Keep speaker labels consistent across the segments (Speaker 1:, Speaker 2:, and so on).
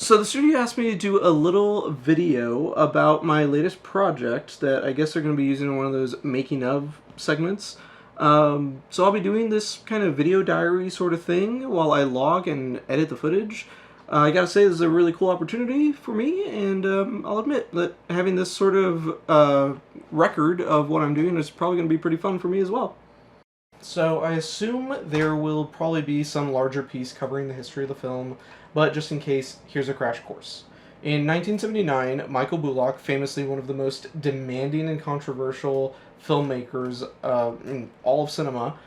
Speaker 1: So the studio asked me to do a little video about my latest project that I guess they're going to be using in one of those making of segments. So I'll be doing this kind of video diary sort of thing while I log and edit the footage. I gotta say, this is a really cool opportunity for me, and I'll admit that having this sort of record of what I'm doing is probably going to be pretty fun for me as well. So I assume there will probably be some larger piece covering the history of the film, but just in case, here's a crash course. In 1979, Michael Bullock, famously one of the most demanding and controversial filmmakers in all of cinema,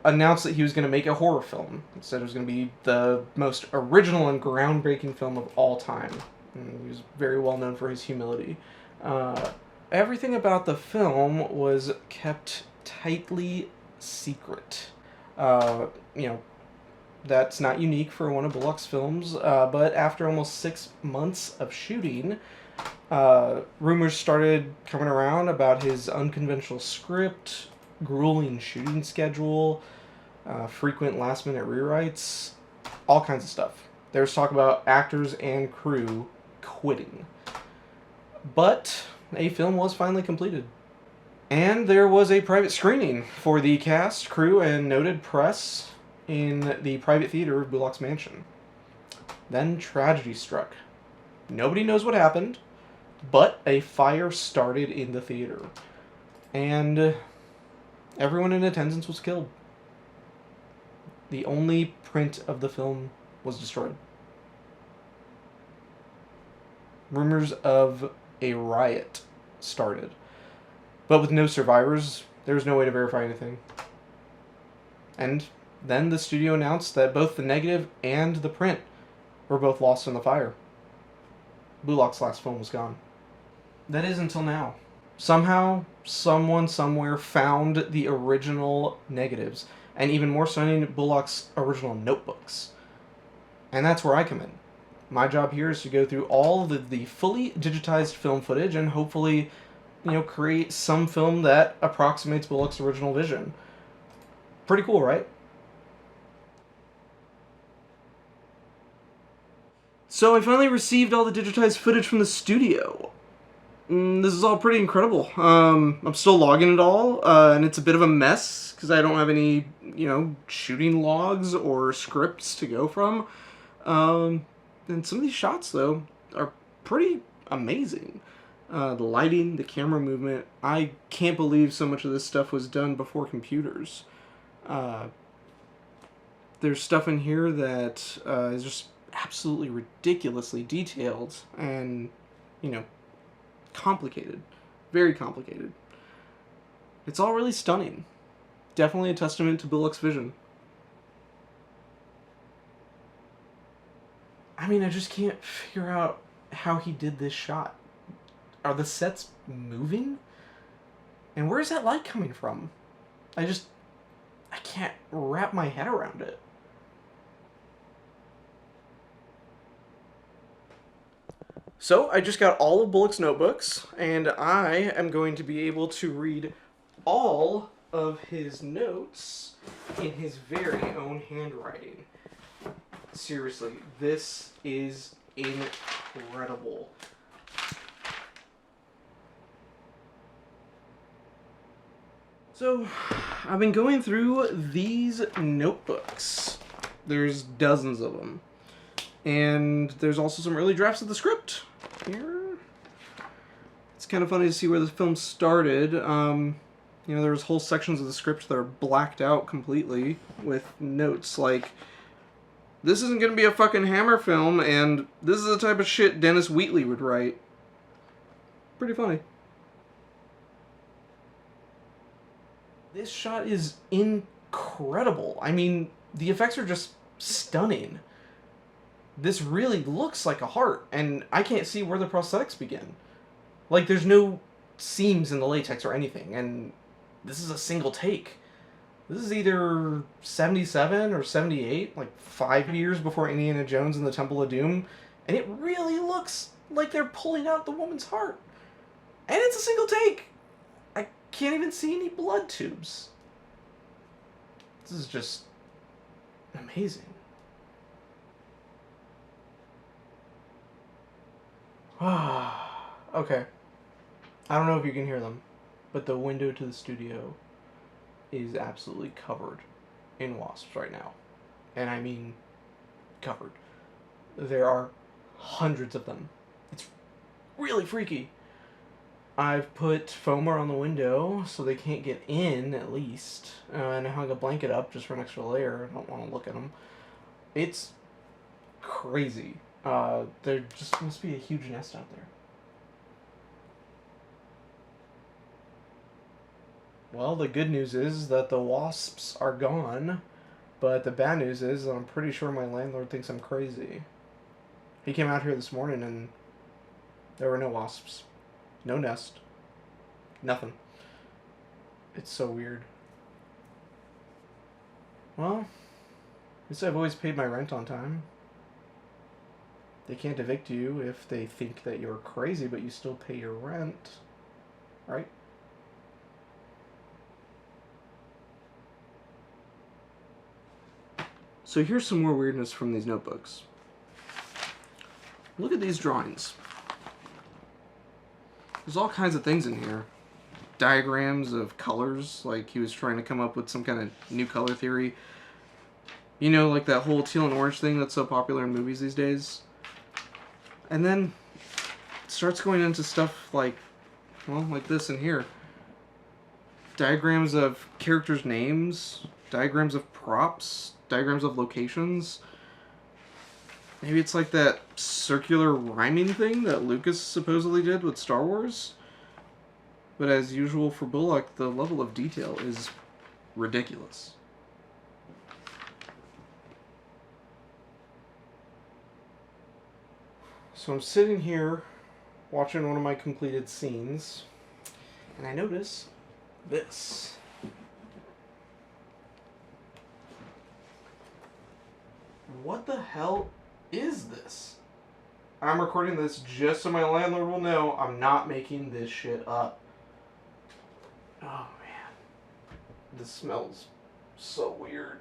Speaker 1: announced that he was going to make a horror film. He said it was going to be the most original and groundbreaking film of all time. And he was very well known for his humility. Everything about the film was kept tightly secret. You know, that's not unique for one of Bullock's films, but after almost 6 months of shooting, rumors started coming around about his unconventional script, grueling shooting schedule, frequent last-minute rewrites, all kinds of stuff. There was talk about actors and crew quitting. But a film was finally completed. And there was a private screening for the cast, crew, and noted press in the private theater of Bullock's mansion. Then tragedy struck. Nobody knows what happened, but a fire started in the theater. And everyone in attendance was killed. The only print of the film was destroyed. Rumors of a riot started. But with no survivors, there was no way to verify anything. And then the studio announced that both the negative and the print were both lost in the fire. Bullock's last film was gone. That is until now. Somehow, someone somewhere found the original negatives, and even more stunning, Bullock's original notebooks. And that's where I come in. My job here is to go through all the fully digitized film footage and hopefully, create some film that approximates Bullock's original vision. Pretty cool, right? So I finally received all the digitized footage from the studio. This is all pretty incredible. I'm still logging it all, and it's a bit of a mess because I don't have any, shooting logs or scripts to go from. And some of these shots, though, are pretty amazing. The lighting, the camera movement. I can't believe so much of this stuff was done before computers. There's stuff in here that is just absolutely ridiculously detailed and, complicated. Very complicated. It's all really stunning. Definitely a testament to Bullock's vision. I mean, I just can't figure out how he did this shot. Are the sets moving? And where is that light coming from? I can't wrap my head around it. So, I just got all of Bullock's notebooks, and I am going to be able to read all of his notes in his very own handwriting. Seriously, this is incredible. So, I've been going through these notebooks. There's dozens of them. And there's also some early drafts of the script here. It's kind of funny to see where the film started. There was whole sections of the script that are blacked out completely with notes like, this isn't going to be a fucking Hammer film, and this is the type of shit Dennis Wheatley would write. Pretty funny. This shot is incredible. I mean, the effects are just stunning. This really looks like a heart, and I can't see where the prosthetics begin. Like, there's no seams in the latex or anything, and this is a single take. This is either 77 or 78, like 5 years before Indiana Jones and the Temple of Doom, and it really looks like they're pulling out the woman's heart. And it's a single take. I can't even see any blood tubes. This is just amazing. Okay. I don't know if you can hear them, but the window to the studio is absolutely covered in wasps right now. And I mean covered. There are hundreds of them. It's really freaky. I've put foam around the window so they can't get in, at least. And I hung a blanket up just for an extra layer. I don't want to look at them. It's crazy. There just must be a huge nest out there. Well, the good news is that the wasps are gone, but the bad news is that I'm pretty sure my landlord thinks I'm crazy. He came out here this morning and there were no wasps. No nest. Nothing. It's so weird. Well, at least I've always paid my rent on time. They can't evict you if they think that you're crazy, but you still pay your rent. Right? So here's some more weirdness from these notebooks. Look at these drawings. There's all kinds of things in here. Diagrams of colors, like he was trying to come up with some kind of new color theory. You know, like that whole teal and orange thing that's so popular in movies these days. And then it starts going into stuff like, well, like this in here. Diagrams of characters' names, diagrams of props, diagrams of locations. Maybe it's like that circular rhyming thing that Lucas supposedly did with Star Wars. But as usual for Bullock, the level of detail is ridiculous. So I'm sitting here watching one of my completed scenes, and I notice this. What the hell is this? I'm recording this just so my landlord will know I'm not making this shit up. Oh man. This smells so weird.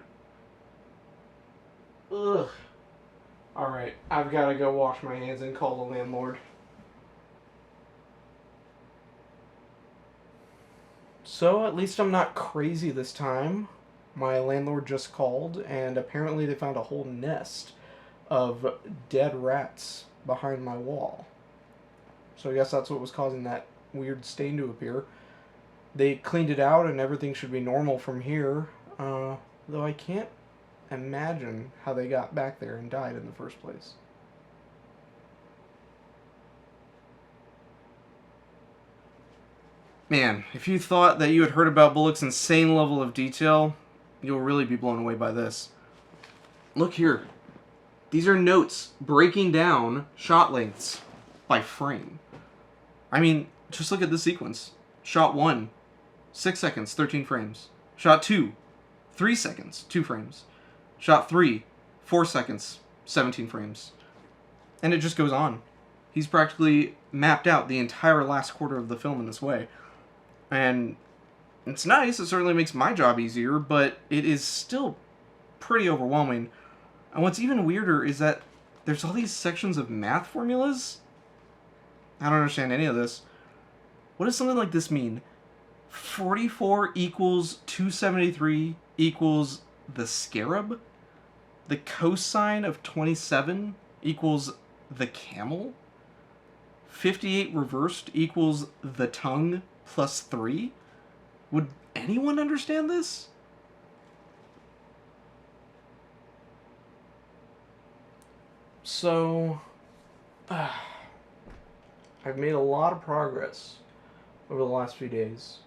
Speaker 1: Ugh. Alright, I've got to go wash my hands and call the landlord. So at least I'm not crazy this time. My landlord just called, and apparently they found a whole nest of dead rats behind my wall. So I guess that's what was causing that weird stain to appear. They cleaned it out and everything should be normal from here, though I can't imagine how they got back there and died in the first place. Man, if you thought that you had heard about Bullock's insane level of detail, you'll really be blown away by this. Look here. These are notes breaking down shot lengths by frame. I mean, just look at this sequence. Shot 1, 6 seconds, 13 frames. Shot 2, 3 seconds, 2 frames. Shot 3, 4 seconds, 17 frames. And it just goes on. He's practically mapped out the entire last quarter of the film in this way. And it's nice, it certainly makes my job easier, but it is still pretty overwhelming. And what's even weirder is that there's all these sections of math formulas. I don't understand any of this. What does something like this mean? 44 equals 273 equals the scarab? The cosine of 27 equals the camel? 58 reversed equals the tongue plus 3? Would anyone understand this? So, I've made a lot of progress over the last few days.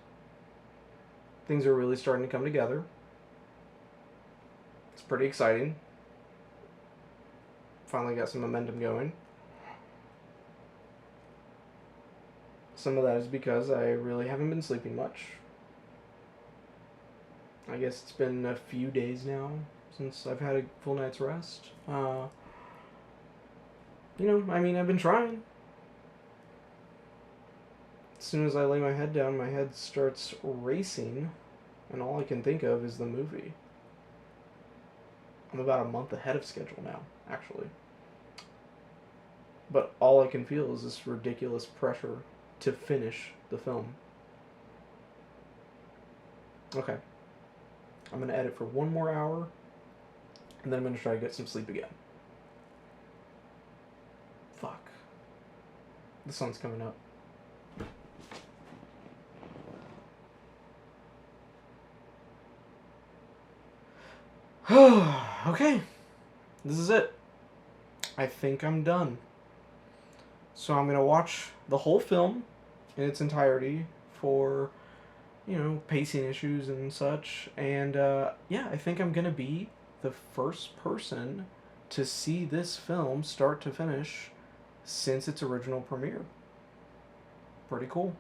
Speaker 1: Things are really starting to come together. It's pretty exciting. Finally got some momentum going. Some of that is because I really haven't been sleeping much. I guess it's been a few days now since I've had a full night's rest. I've been trying. As soon as I lay my head down, my head starts racing, and all I can think of is the movie. I'm about a month ahead of schedule now, actually. But all I can feel is this ridiculous pressure to finish the film. Okay. I'm going to edit for 1 more hour, and then I'm going to try to get some sleep again. Fuck. The sun's coming up. Okay. This is it. I think I'm done. So I'm going to watch the whole film in its entirety for, pacing issues and such. And, yeah, I think I'm going to be the first person to see this film start to finish since its original premiere. Pretty cool.